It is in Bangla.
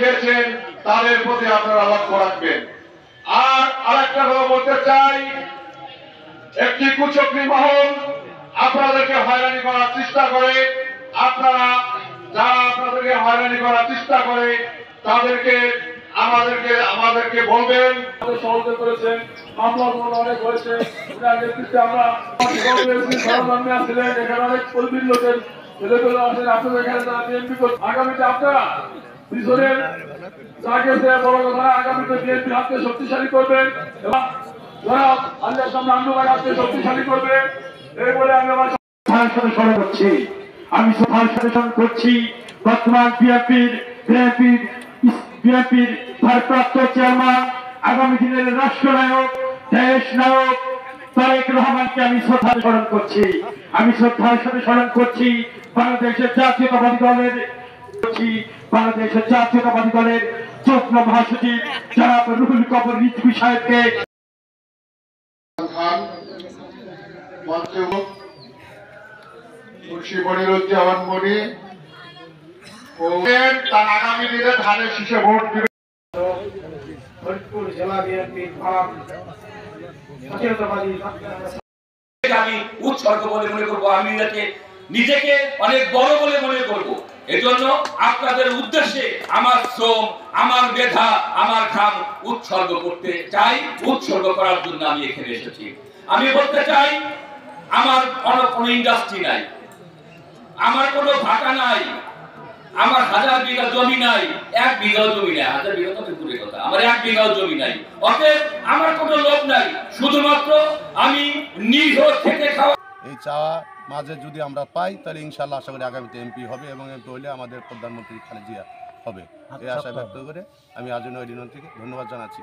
গেছেন তাদের প্রতি আপনারা লক্ষ্য রাখবেন। আর আরেকটা কথা বলতে চাই, একটি কুচক্রী মহল আপনাদেরকে হয়রানি করার চেষ্টা করে, আপনারা যারা আপনাদেরকে হয়রানি করার চেষ্টা করে তাদেরকে আমাদেরকে বলবেন। সহযোগিতা করেছেন, মামলা অনেক হয়েছে, আমরা আসছিলেন এখানে অনেক কর্মীর লোকের ছেলেগুলো আসেন, আপনাদের এখানে তারা বিএনপি আগামীতে আপনারা পিছনের যাকে বড় কথা আগামীতে বিএনপির হাতকে শক্তিশালী করবেন এবং আল্লাহর সামনে আন্দোলন হাতকে শক্তিশালী করবে। এই বলে আমি আমার স্মরণ করছি। আমি স্মরণ করছি বর্তমান বিএনপির ভারপ্রাপ্ত চেয়ারম্যান, আগামী দিনের রাষ্ট্রনায়ক, দেশ নায়ক তারেক রহমানকে আমি শ্রদ্ধা স্মরণ করছি। আমি শ্রদ্ধার সাথে স্মরণ করছি বাংলাদেশের জাতীয়তাবাদী দলের যুগ্ম মহাসচিব জনাব রুহুল কবির রিজভী সাহেবকে। তার আগামী দিনে ধানের শীষে ভোট দিবে। ফরিদপুর জেলা বিএনপির আমি উৎসর্গ বলে মনে করবো, আমি নিজেকে অনেক বড় বলে মনে করবো। এজন্য আপনাদের উদ্দেশ্যে আমার শ্রম, আমার মেধা, আমার ঘাম উৎসর্গ করতে চাই। উৎসর্গ করার জন্য আমি এখানে এসেছি। আমি বলতে চাই, আমার কোনো ইন্ডাস্ট্রি নাই, আমার কোনো ভাটা নাই, আমার 1000 বিঘা জমি নাই, 1 বিঘাও জমি নাই। 1000 বিঘা তো দূরের কথা, আমার 1 বিঘাও জমি নাই। অতএব আমার কোনো লোভ নাই, শুধুমাত্র আমি নির্ভর থেকে খাওয়া। এই চাওয়া মাঝে যদি আমরা পাই তাহলে ইনশাআল্লাহ আশা করি আগামীতে এমপি হবে এবং এমপি হলে আমাদের প্রধানমন্ত্রী খালেদা জিয়া হবে। এই আশা ব্যক্ত করে আমি আজন্য থেকে ধন্যবাদ জানাচ্ছি।